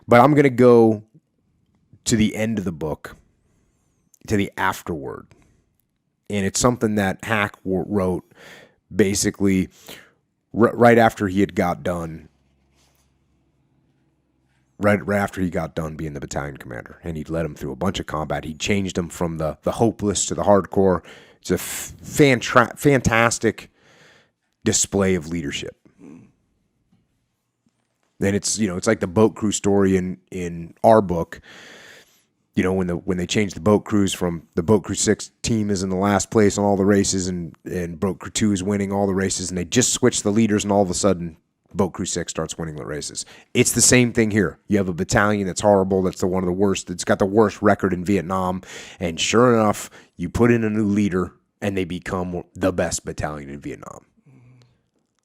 But I'm going to go to the end of the book, to the afterword. And it's something that Hack wrote basically right after he had got done. Right after he got done being the battalion commander. And he'd led him through a bunch of combat. He changed him from the hopeless to the hardcore. It's a fantastic display of leadership. And it's, it's like the boat crew story in our book. When they changed the boat crews from the boat crew 6 team is in the last place on all the races and boat crew 2 is winning all the races, and they just switched the leaders, and all of a sudden boat crew 6 starts winning the races. It's the same thing here. You have a battalion that's horrible, that's one of the worst, it's got the worst record in Vietnam, and sure enough, you put in a new leader and they become the best battalion in Vietnam.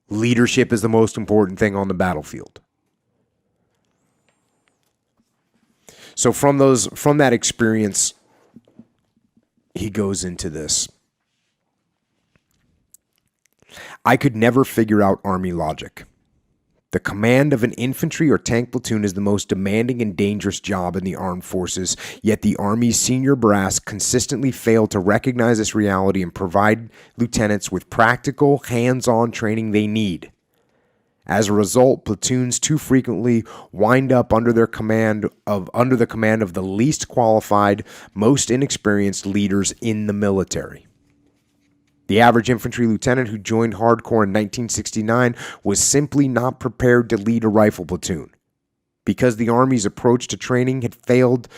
Leadership is the most important thing on the battlefield. So from that experience, he goes into this. I could never figure out Army logic. The command of an infantry or tank platoon is the most demanding and dangerous job in the armed forces, yet the Army's senior brass consistently fail to recognize this reality and provide lieutenants with practical, hands-on training they need. As a result, platoons too frequently wind up under the command of the least qualified, most inexperienced leaders in the military. The average infantry lieutenant who joined hardcore in 1969 was simply not prepared to lead a rifle platoon. Because the Army's approach to training had failed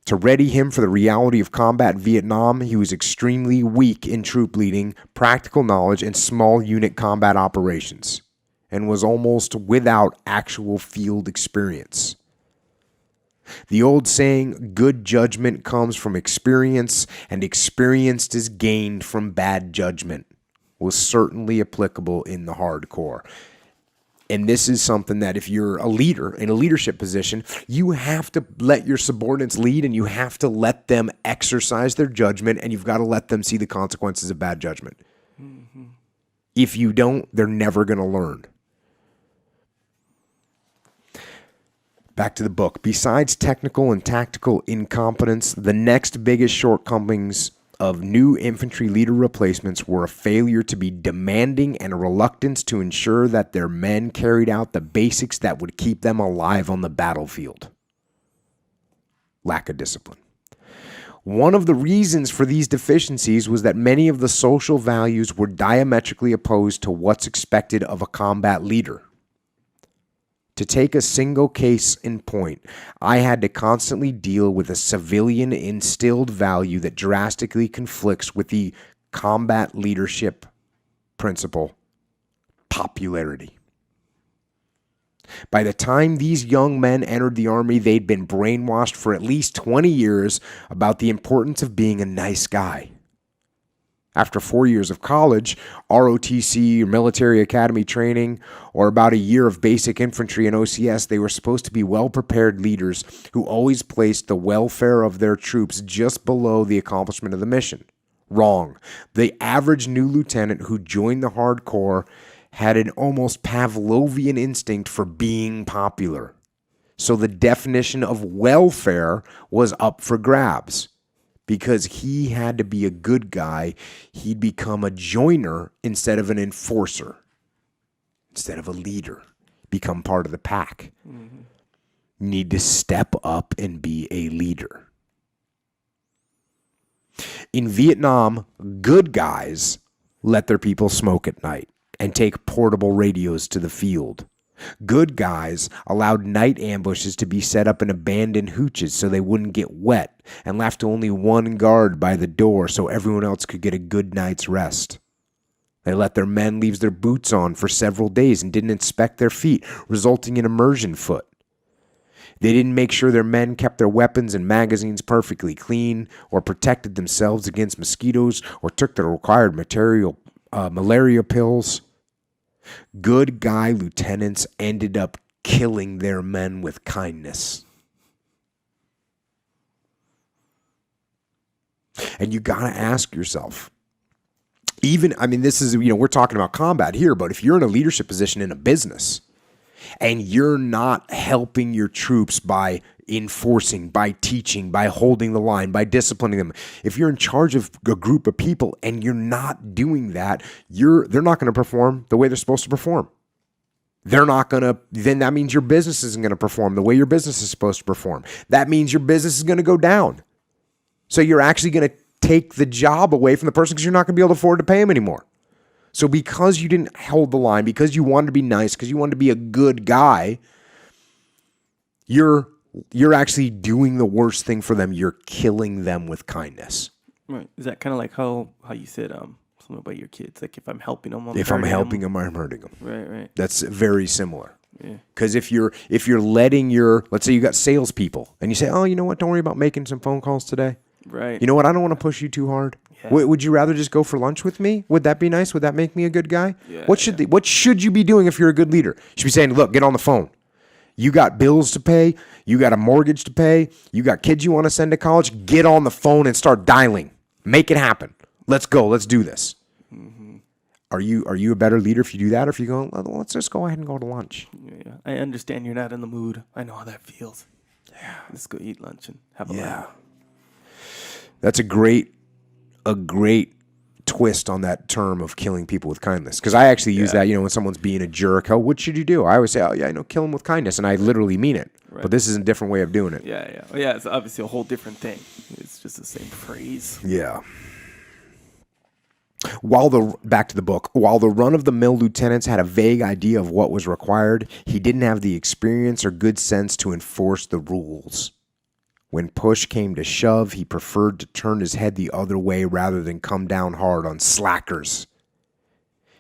to ready him for the reality of combat in Vietnam, he was extremely weak in troop leading, practical knowledge, and small unit combat operations, and was almost without actual field experience. The old saying, good judgment comes from experience, and experience is gained from bad judgment, was certainly applicable in the hardcore. And this is something that if you're a leader in a leadership position, you have to let your subordinates lead, and you have to let them exercise their judgment, and you've got to let them see the consequences of bad judgment. Mm-hmm. If you don't, they're never going to learn. Back to the book. Besides technical and tactical incompetence, the next biggest shortcomings of new infantry leader replacements were a failure to be demanding and a reluctance to ensure that their men carried out the basics that would keep them alive on the battlefield. Lack of discipline. One of the reasons for these deficiencies was that many of the social values were diametrically opposed to what's expected of a combat leader. To take a single case in point, I had to constantly deal with a civilian instilled value that drastically conflicts with the combat leadership principle, popularity. By the time these young men entered the Army, they'd been brainwashed for at least 20 years about the importance of being a nice guy. After 4 years of college, ROTC, or military academy training, or about a year of basic infantry and OCS, they were supposed to be well-prepared leaders who always placed the welfare of their troops just below the accomplishment of the mission. Wrong. The average new lieutenant who joined the hardcore had an almost Pavlovian instinct for being popular. So the definition of welfare was up for grabs. Because he had to be a good guy, he'd become a joiner instead of an enforcer, instead of a leader, become part of the pack. Mm-hmm. Need to step up and be a leader. In Vietnam, good guys let their people smoke at night and take portable radios to the field. Good guys allowed night ambushes to be set up in abandoned hooches so they wouldn't get wet and left only one guard by the door so everyone else could get a good night's rest. They let their men leave their boots on for several days and didn't inspect their feet, resulting in immersion foot. They didn't make sure their men kept their weapons and magazines perfectly clean or protected themselves against mosquitoes or took the required malaria pills. Good guy lieutenants ended up killing their men with kindness. And you got to ask yourself, this is, we're talking about combat here, but if you're in a leadership position in a business, and you're not helping your troops by enforcing, by teaching, by holding the line, by disciplining them. If you're in charge of a group of people and you're not doing that, they're not going to perform the way they're supposed to perform. They're not going to, then that means your business isn't going to perform the way your business is supposed to perform. That means your business is going to go down. So you're actually going to take the job away from the person because you're not going to be able to afford to pay him anymore. So because you didn't hold the line, because you wanted to be nice, because you wanted to be a good guy, you're actually doing the worst thing for them. You're killing them with kindness. Right. Is that kind of like how you said something about your kids? Like if I'm helping them, I'm helping them, I'm hurting them. Right. That's very similar. Yeah. Because if you're letting let's say you got salespeople and you say, oh, you know what? Don't worry about making some phone calls today. Right. You know what? I don't want to push you too hard. Yeah. Would you rather just go for lunch with me? Would that be nice? Would that make me a good guy? Yeah, what should you be doing if you're a good leader? You should be saying, look, get on the phone. You got bills to pay. You got a mortgage to pay. You got kids you want to send to college. Get on the phone and start dialing. Make it happen. Let's go. Let's do this. Mm-hmm. Are you a better leader if you do that, or if you go, let's just go ahead and go to lunch? Yeah. I understand you're not in the mood. I know how that feels. Yeah. Let's go eat lunch and have a laugh. That's a great twist on that term of killing people with kindness. Because I actually use that, when someone's being a jerk, what should you do? I always say, kill them with kindness. And I literally mean it. Right. But this is a different way of doing it. Yeah. Yeah, it's obviously a whole different thing. It's just the same phrase. Yeah. Back to the book, while the run-of-the-mill lieutenants had a vague idea of what was required, he didn't have the experience or good sense to enforce the rules. When push came to shove, he preferred to turn his head the other way rather than come down hard on slackers.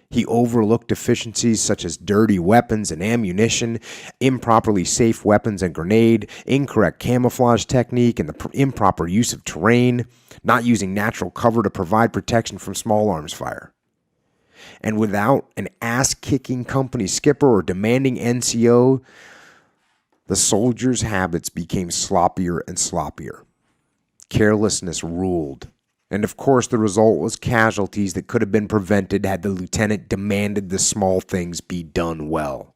He overlooked deficiencies such as dirty weapons and ammunition, improperly safe weapons and grenade, incorrect camouflage technique, and the improper use of terrain, not using natural cover to provide protection from small arms fire. And without an ass-kicking company skipper or demanding NCO, the soldiers' habits became sloppier and sloppier. Carelessness ruled. And of course, the result was casualties that could have been prevented had the lieutenant demanded the small things be done well.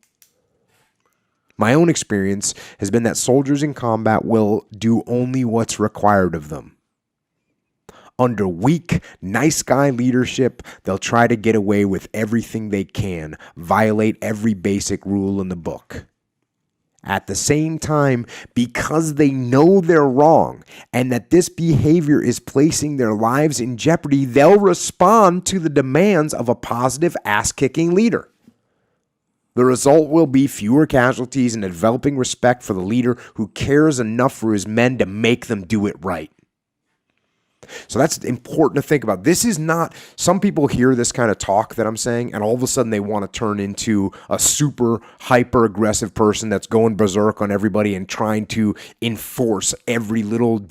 My own experience has been that soldiers in combat will do only what's required of them. Under weak, nice guy leadership, they'll try to get away with everything they can, violate every basic rule in the book. At the same time, because they know they're wrong and that this behavior is placing their lives in jeopardy, they'll respond to the demands of a positive ass-kicking leader. The result will be fewer casualties and a developing respect for the leader who cares enough for his men to make them do it right. So that's important to think about. This is not, some people hear this kind of talk that I'm saying, and all of a sudden they want to turn into a super hyper aggressive person that's going berserk on everybody and trying to enforce every little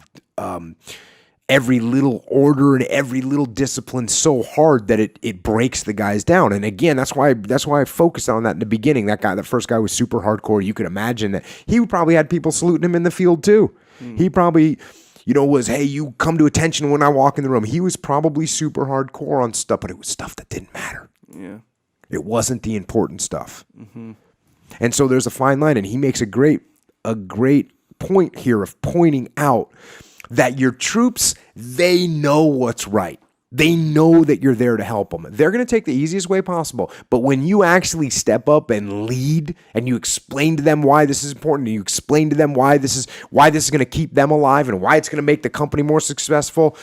order and every little discipline so hard that it breaks the guys down. And again, that's why I focused on that in the beginning. That first guy was super hardcore. You could imagine that he probably had people saluting him in the field too. He probably, was, hey, you come to attention when I walk in the room. He was probably super hardcore on stuff, but it was stuff that didn't matter. Yeah. It wasn't the important stuff. Mm-hmm. And so there's a fine line, and he makes a great point here of pointing out that your troops, they know what's right. They know that you're there to help them. They're going to take the easiest way possible. But when you actually step up and lead and you explain to them why this is important, and you explain to them why this is going to keep them alive and why it's going to make the company more successful,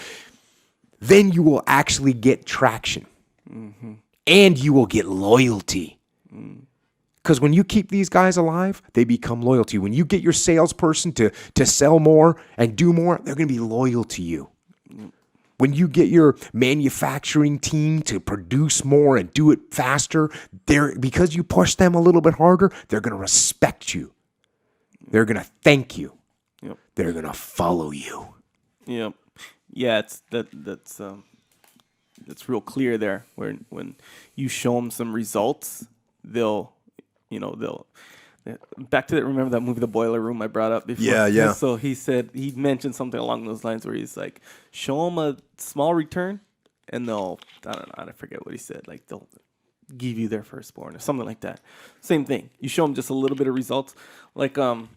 then you will actually get traction. Mm-hmm. And you will get loyalty. Because when you keep these guys alive, they become loyal to you. When you get your salesperson to sell more and do more, they're going to be loyal to you. When you get your manufacturing team to produce more and do it faster, because you push them a little bit harder, they're going to respect you. They're going to thank you. Yep. They're going to follow you. Yep. Yeah, that's real clear there. When you show them some results, they'll back to that. Remember that movie, The Boiler Room, I brought up before? Yeah. So he mentioned something along those lines where he's like, show them a small return, and I forget what he said. Like give you their firstborn or something like that. Same thing. You show them just a little bit of results, like Karate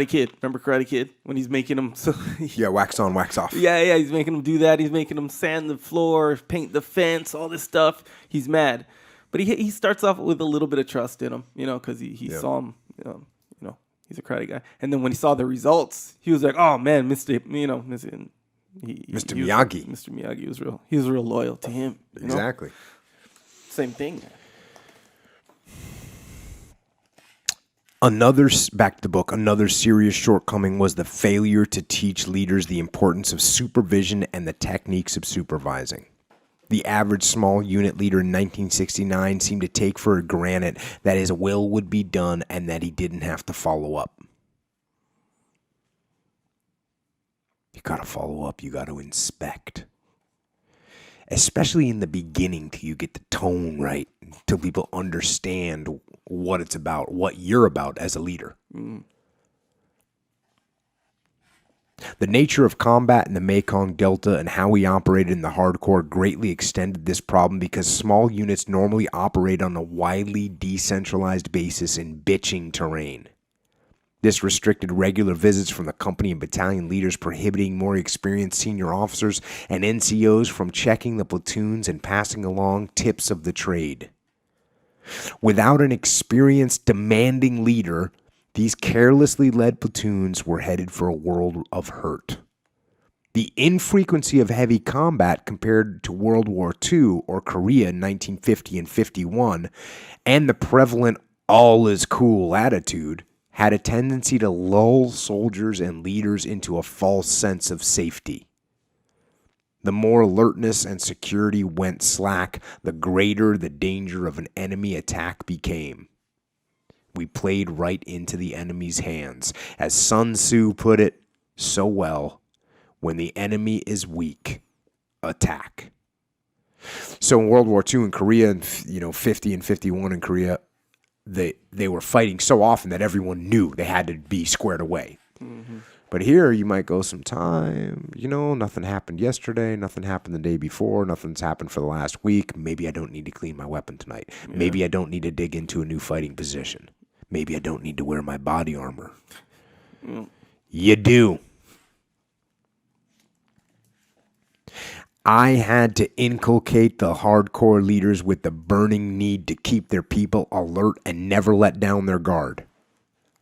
Kid. Remember Karate Kid when he's making them? So Yeah, wax on, wax off. yeah. He's making them do that. He's making them sand the floor, paint the fence, all this stuff. He's mad, but he starts off with a little bit of trust in him, because he saw him. He's a karate guy, and then when he saw the results, he was like, "Oh man, Mr. Mr. Miyagi. Mr. Miyagi was real. He was real loyal to him. Exactly. Same thing. Back to the book, another serious shortcoming was the failure to teach leaders the importance of supervision and the techniques of supervising. The average small unit leader in 1969 seemed to take for granted that his will would be done and that he didn't have to follow up. You got to follow up. You got to inspect. Especially in the beginning till you get the tone right, till people understand what it's about, what you're about as a leader. Mm. The nature of combat in the Mekong Delta and how we operated in the hardcore greatly extended this problem because small units normally operate on a widely decentralized basis in bitching terrain. This restricted regular visits from the company and battalion leaders, prohibiting more experienced senior officers and NCOs from checking the platoons and passing along tips of the trade. Without an experienced, demanding leader, these carelessly led platoons were headed for a world of hurt. The infrequency of heavy combat compared to World War II or Korea in 1950 and 51, and the prevalent all is cool attitude had a tendency to lull soldiers and leaders into a false sense of safety. The more alertness and security went slack, the greater the danger of an enemy attack became. We played right into the enemy's hands. As Sun Tzu put it so well, when the enemy is weak, attack. So in World War II in Korea, and 50 and 51 in Korea, they were fighting so often that everyone knew they had to be squared away. Mm-hmm. But here you might go some time, nothing happened yesterday, nothing happened the day before, nothing's happened for the last week. Maybe I don't need to clean my weapon tonight. Yeah. Maybe I don't need to dig into a new fighting position. Maybe I don't need to wear my body armor. Mm. You do. I had to inculcate the hardcore leaders with the burning need to keep their people alert and never let down their guard.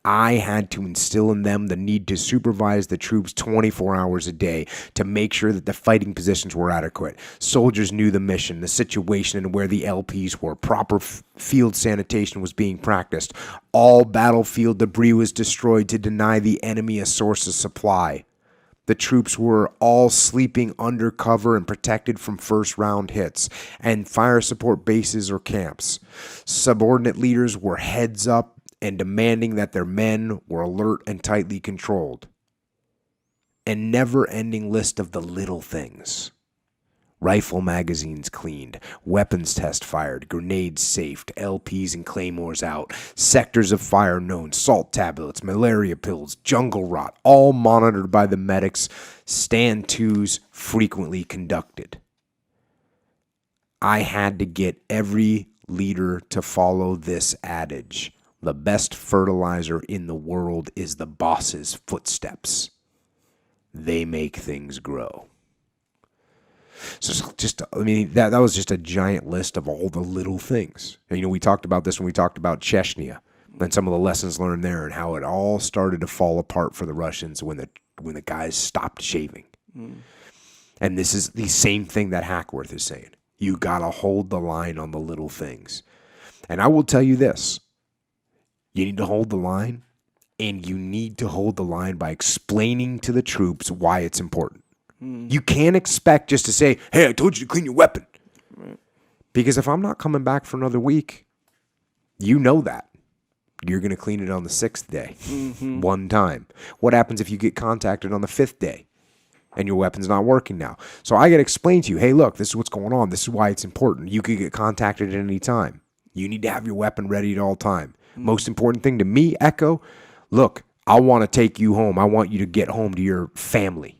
I had to instill in them the need to supervise the troops 24 hours a day to make sure that the fighting positions were adequate. Soldiers knew the mission, the situation, and where the LPs were. Proper field sanitation was being practiced. All battlefield debris was destroyed to deny the enemy a source of supply. The troops were all sleeping under cover and protected from first-round hits and fire support bases or camps. Subordinate leaders were heads up and demanding that their men were alert and tightly controlled. A never-ending list of the little things. Rifle magazines cleaned, weapons test fired, grenades safed, LPs and claymores out, sectors of fire known, salt tablets, malaria pills, jungle rot, all monitored by the medics, stand twos frequently conducted. I had to get every leader to follow this adage. The best fertilizer in the world is the boss's footsteps. They make things grow. So that was just a giant list of all the little things. And, we talked about this when we talked about Chechnya and some of the lessons learned there and how it all started to fall apart for the Russians when the guys stopped shaving. Mm. And this is the same thing that Hackworth is saying. You got to hold the line on the little things. And I will tell you this. You need to hold the line, and you need to hold the line by explaining to the troops why it's important. You can't expect just to say, hey, I told you to clean your weapon. Right. Because if I'm not coming back for another week, you know that. You're going to clean it on the 6th day, one time. What happens if you get contacted on the 5th day and your weapon's not working now? So I got to explain to you, hey, look, this is what's going on. This is why it's important. You could get contacted at any time. You need to have your weapon ready at all time. Most important thing to me, Echo, look, I want to take you home. I want you to get home to your family.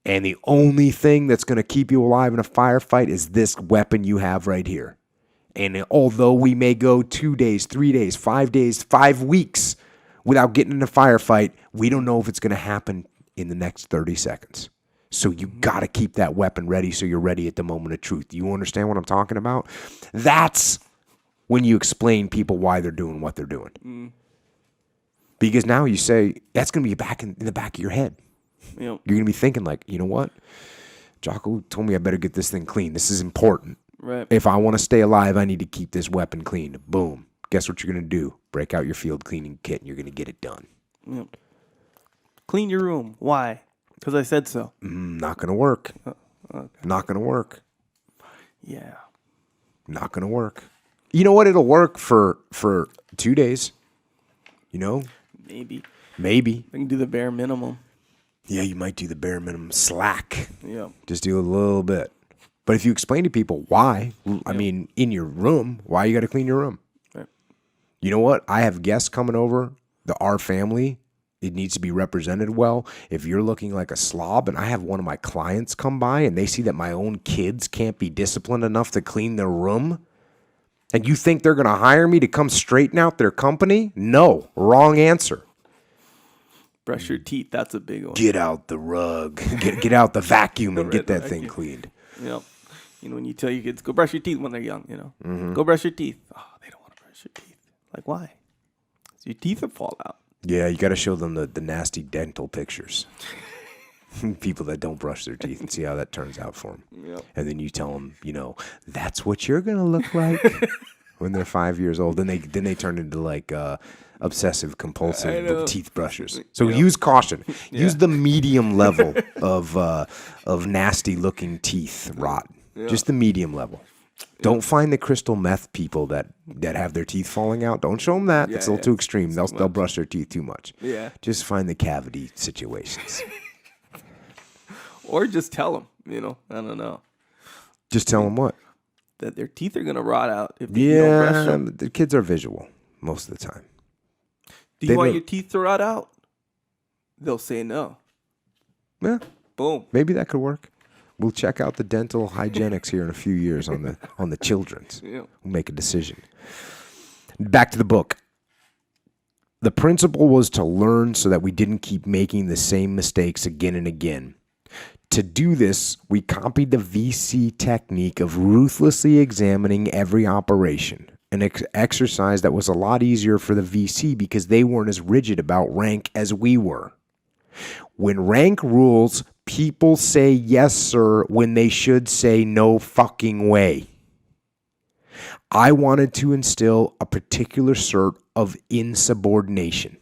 And the only thing that's going to keep you alive in a firefight is this weapon you have right here. And although we may go 2 days, 3 days, 5 days, 5 weeks without getting in a firefight, we don't know if it's going to happen in the next 30 seconds. So you got to keep that weapon ready so you're ready at the moment of truth. You understand what I'm talking about? That's when you explain people why they're doing what they're doing. Because now you say, that's going to be back in the back of your head. Yep. You're going to be thinking like, you know what? Jocko told me I better get this thing clean. This is important. Right. If I want to stay alive, I need to keep this weapon clean. Boom. Guess what you're going to do? Break out your field cleaning kit and you're going to get it done. Yep. Clean your room. Why? Because I said so. Not going to work. Okay. Not going to work. Yeah. Not going to work. You know what? It'll work for 2 days. You know? Maybe. I can do the bare minimum. Yeah, you might do the bare minimum slack. Yeah. Just do a little bit. But if you explain to people why, I mean, in your room, why you got to clean your room? Right. You know what? I have guests coming over. Our family, it needs to be represented well. If you're looking like a slob, and I have one of my clients come by and they see that my own kids can't be disciplined enough to clean their room, and you think they're going to hire me to come straighten out their company? No, wrong answer. Brush your teeth. That's a big one. Get out the rug. Get out the vacuum and get that thing cleaned. Yep. You know, when you tell your kids, go brush your teeth when they're young, you know. Go brush your teeth. Oh, they don't want to brush your teeth. Like, why? Your teeth will fall out. Yeah, you got to show them the nasty dental pictures. People that don't brush their teeth and see how that turns out for them. Yep. And then you tell them, you know, that's what you're going to look like when they're 5 years old. Then they turn into like obsessive compulsive teeth brushers. So use caution. Yeah. Use the medium level of nasty looking teeth rot. Yeah. Just the medium level. Don't find the crystal meth people that have their teeth falling out. Don't show them that. It's a little too extreme. They'll brush their teeth too much. Yeah. Just find the cavity situations. Or just tell them, you know. I don't know. Just tell them what? That their teeth are going to rot out if you don't brush them. The kids are visual most of the time. Do you want your teeth to rot out? They'll say no. Yeah. Boom. Maybe that could work. We'll check out the dental hygienics here in a few years on the children's. Yeah. We'll make a decision. Back to the book. The principle was to learn so that we didn't keep making the same mistakes again and again. To do this, we copied the VC technique of ruthlessly examining every operation, an exercise that was a lot easier for the VC because they weren't as rigid about rank as we were. When rank rules, people say yes, sir, when they should say no fucking way. I wanted to instill a particular sort of insubordination.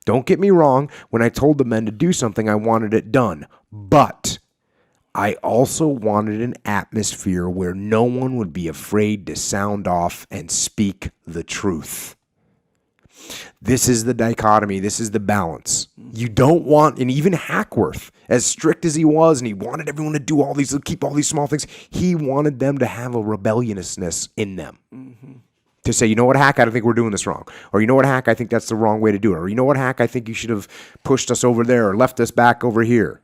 Don't get me wrong, when I told the men to do something, I wanted it done. But I also wanted an atmosphere where no one would be afraid to sound off and speak the truth. This is the dichotomy. This is the balance. You don't want, and even Hackworth, as strict as he was, and he wanted everyone to do keep all these small things, he wanted them to have a rebelliousness in them. Mm-hmm. To say, you know what, Hack, I don't think we're doing this wrong. Or you know what, Hack, I think that's the wrong way to do it. Or you know what, Hack, I think you should have pushed us over there or left us back over here.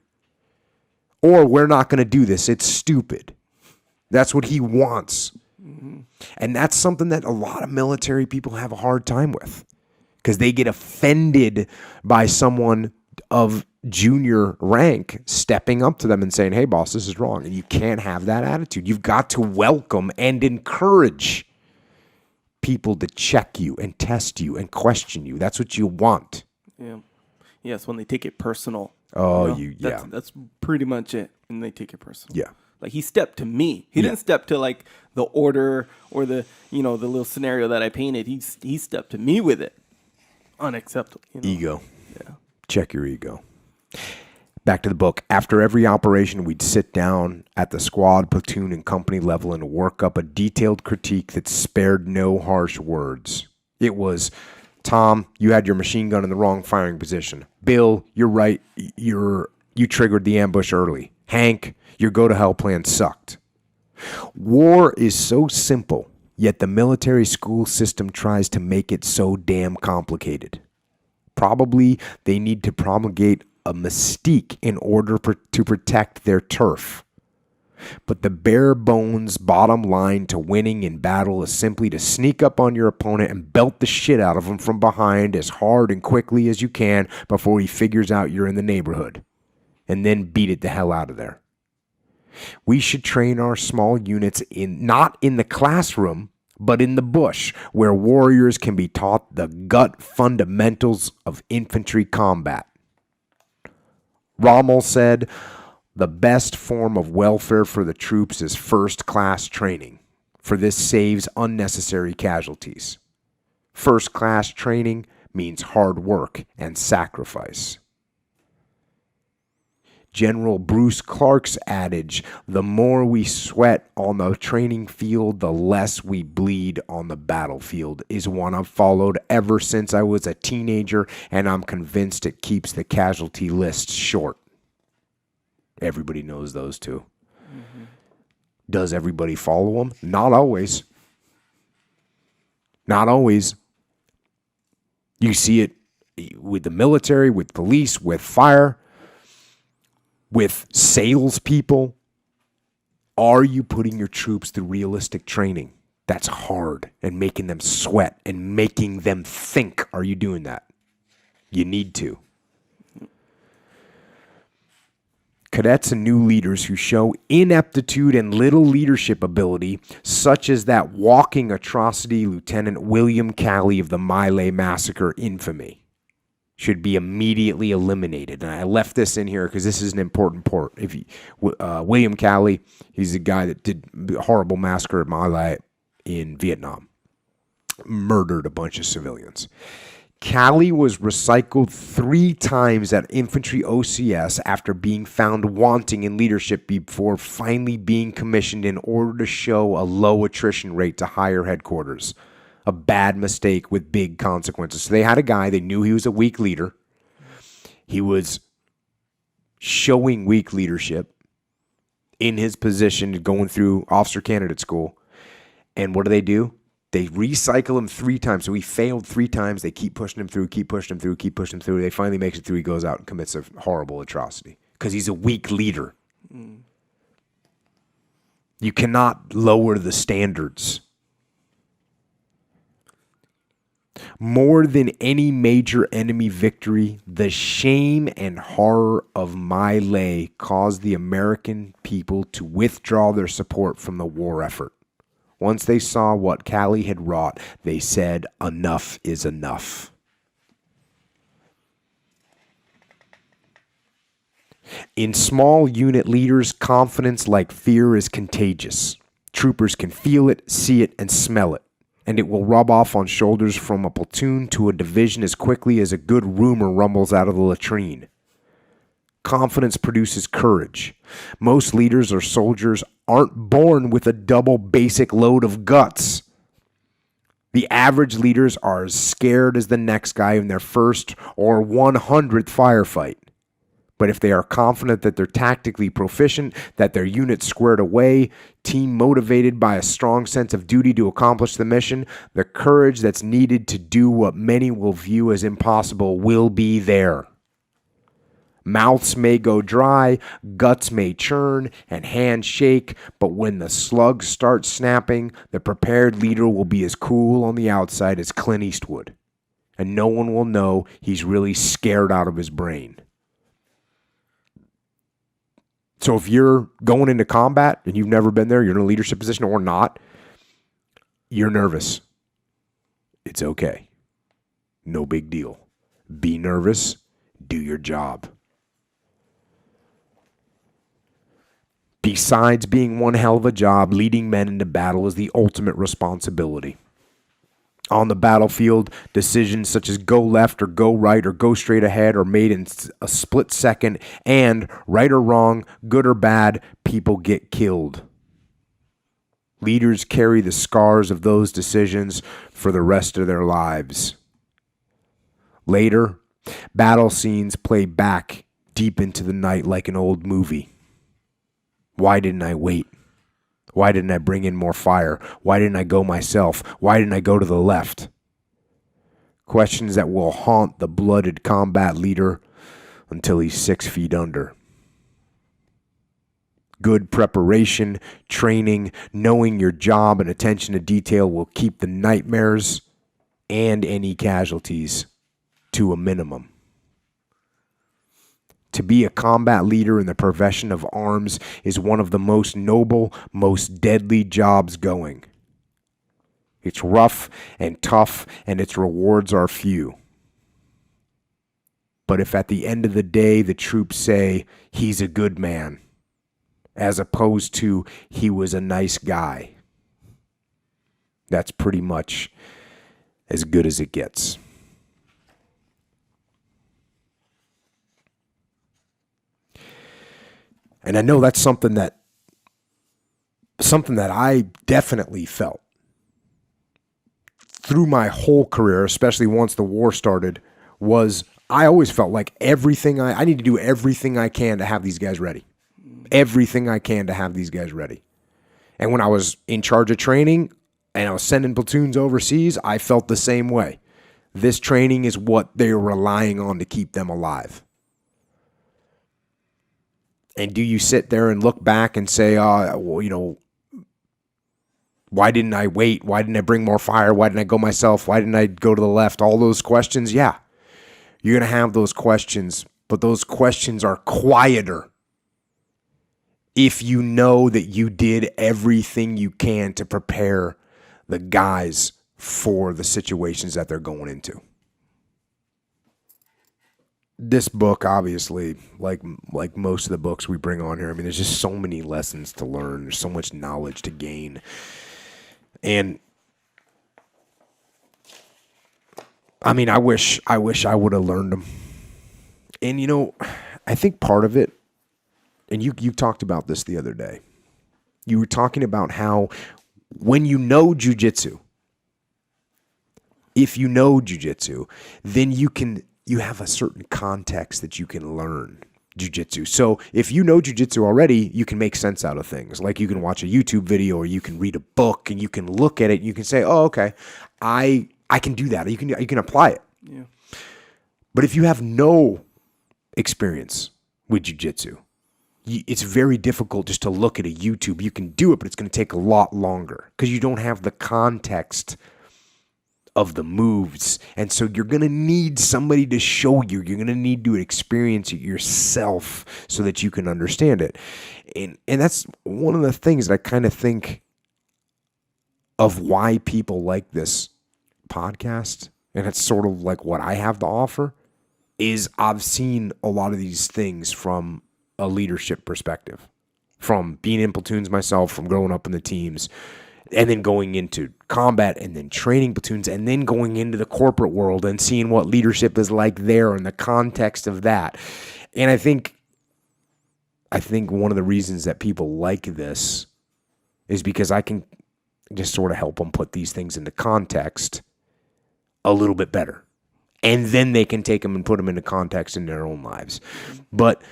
Or we're not going to do this. It's stupid. That's what he wants. Mm-hmm. And that's something that a lot of military people have a hard time with. Because they get offended by someone of junior rank stepping up to them and saying, hey, boss, this is wrong. And you can't have that attitude. You've got to welcome and encourage people to check you and test you and question you. That's what you want. Yeah. Yes, when they take it personal. Oh, That's pretty much it. And they take it personal. Yeah. Like he stepped to me. He didn't step to like the order or the little scenario that I painted. He stepped to me with it. Unacceptable. Ego. Yeah. Check your ego. Back to the book. After every operation, we'd sit down at the squad, platoon, and company level and work up a detailed critique that spared no harsh words. It was, Tom, you had your machine gun in the wrong firing position. Bill, you're right. You triggered the ambush early. Hank, your go-to-hell plan sucked. War is so simple, yet the military school system tries to make it so damn complicated. Probably they need to promulgate a mystique in order to protect their turf. But the bare bones bottom line to winning in battle is simply to sneak up on your opponent and belt the shit out of him from behind as hard and quickly as you can before he figures out you're in the neighborhood, and then beat it the hell out of there. We should train our small units not in the classroom, but in the bush, where warriors can be taught the gut fundamentals of infantry combat. Rommel said, "The best form of welfare for the troops is first-class training, for this saves unnecessary casualties. First-class training means hard work and sacrifice." General Bruce Clark's adage, "The more we sweat on the training field, the less we bleed on the battlefield," is one I've followed ever since I was a teenager, and I'm convinced it keeps the casualty lists short. Everybody knows those two. Mm-hmm. Does everybody follow them? Not always. Not always. You see it with the military, with police, with fire, with salespeople. Are you putting your troops through realistic training? That's hard, and making them sweat and making them think. Are you doing that? You need to. Cadets and new leaders who show ineptitude and little leadership ability, such as that walking atrocity Lieutenant William Calley of the Miley Massacre infamy, should be immediately eliminated. And I left this in here because this is an important part. William Calley, he's the guy that did the horrible massacre at Miley in Vietnam, murdered a bunch of civilians. Calley was recycled 3 times at infantry OCS after being found wanting in leadership before finally being commissioned in order to show a low attrition rate to higher headquarters. A bad mistake with big consequences. So they had a guy, they knew he was a weak leader. He was showing weak leadership in his position going through officer candidate school. And what do? They recycle him 3 times. So he failed 3 times. They keep pushing him through, keep pushing him through, keep pushing him through. They finally makes it through. He goes out and commits a horrible atrocity because he's a weak leader. Mm. You cannot lower the standards. More than any major enemy victory, the shame and horror of My Lai caused the American people to withdraw their support from the war effort. Once they saw what Calley had wrought, they said, enough is enough. In small unit leaders, confidence like fear is contagious. Troopers can feel it, see it, and smell it. And it will rub off on shoulders from a platoon to a division as quickly as a good rumor rumbles out of the latrine. Confidence produces courage. Most leaders or soldiers aren't born with a double basic load of guts. The average leaders are as scared as the next guy in their first or 100th firefight. But if they are confident that they're tactically proficient, that their unit's squared away, team motivated by a strong sense of duty to accomplish the mission, the courage that's needed to do what many will view as impossible will be there. Mouths may go dry, guts may churn, and hands shake, but when the slugs start snapping, the prepared leader will be as cool on the outside as Clint Eastwood, and no one will know he's really scared out of his brain. So if you're going into combat and you've never been there, you're in a leadership position or not, you're nervous. It's okay. No big deal. Be nervous. Do your job. Besides being one hell of a job, leading men into battle is the ultimate responsibility. On the battlefield, decisions such as go left or go right or go straight ahead are made in a split second, and right or wrong, good or bad, people get killed. Leaders carry the scars of those decisions for the rest of their lives. Later, battle scenes play back deep into the night like an old movie. Why didn't I wait? Why didn't I bring in more fire? Why didn't I go myself? Why didn't I go to the left? Questions that will haunt the blooded combat leader until he's 6 feet under. Good preparation, training, knowing your job, and attention to detail will keep the nightmares and any casualties to a minimum. To be a combat leader in the profession of arms is one of the most noble, most deadly jobs going. It's rough and tough, and its rewards are few. But if at the end of the day the troops say, he's a good man, as opposed to, he was a nice guy, that's pretty much as good as it gets. And I know that's something that I definitely felt through my whole career, especially once the war started, was I always felt like I need to do everything I can to have these guys ready. Everything I can to have these guys ready. And when I was in charge of training and I was sending platoons overseas, I felt the same way. This training is what they're relying on to keep them alive. And do you sit there and look back and say, why didn't I wait? Why didn't I bring more fire? Why didn't I go myself? Why didn't I go to the left? All those questions, yeah. You're going to have those questions, but those questions are quieter if you know that you did everything you can to prepare the guys for the situations that they're going into. This book, obviously, like most of the books we bring on here, I mean, there's just so many lessons to learn. There's so much knowledge to gain. And I mean, I wish I would have learned them. And, I think part of it, and you talked about this the other day. You were talking about how when you know jiu-jitsu, if you know jiu-jitsu, then you have a certain context that you can learn jiu-jitsu. So if you know jiu-jitsu already, you can make sense out of things. Like you can watch a YouTube video or you can read a book and you can look at it and you can say, oh, okay, I can do that. You can apply it. Yeah. But if you have no experience with jiu-jitsu, it's very difficult just to look at a YouTube. You can do it, but it's going to take a lot longer because you don't have the context of the moves. And so you're going to need somebody to show you. You're going to need to experience it yourself so that you can understand it. And that's one of the things that I kind of think of why people like this podcast, and it's sort of like what I have to offer, is I've seen a lot of these things from a leadership perspective, from being in platoons myself, from growing up in the teams, and then going into combat and then training platoons and then going into the corporate world and seeing what leadership is like there in the context of that. And I think one of the reasons that people like this is because I can just sort of help them put these things into context a little bit better. And then they can take them and put them into context in their own lives. But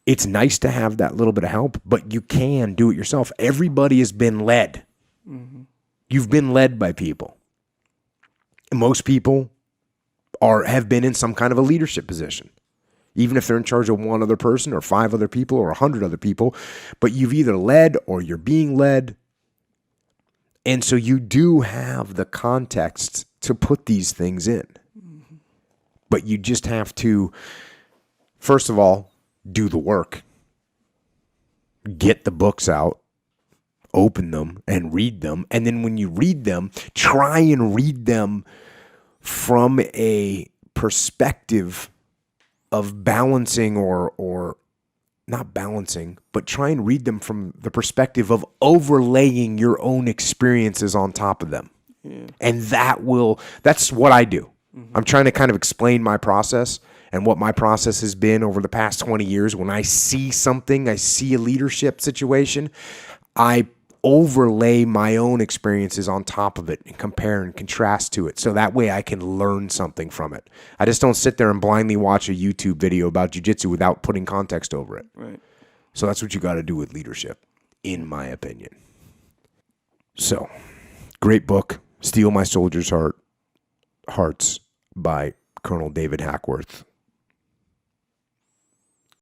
it's nice to have that little bit of help, but you can do it yourself. Everybody has been led. Mm-hmm. You've been led by people. Most people have been in some kind of a leadership position, even if they're in charge of one other person or 5 other people or 100 other people. But you've either led or you're being led. And so you do have the context to put these things in. Mm-hmm. But you just have to, first of all, do the work. Get the books out. Open them and read them. And then when you read them, try and read them from a perspective of balancing or not balancing, but try and read them from the perspective of overlaying your own experiences on top of them. Yeah. And that's what I do. Mm-hmm. I'm trying to kind of explain my process and what my process has been over the past 20 years. When I see something, I see a leadership situation, I overlay my own experiences on top of it and compare and contrast to it. So that way I can learn something from it. I just don't sit there and blindly watch a YouTube video about jiu-jitsu without putting context over it. Right. So that's what you got to do with leadership, in my opinion. So, great book, Steal My Soldiers' Hearts by Colonel David Hackworth.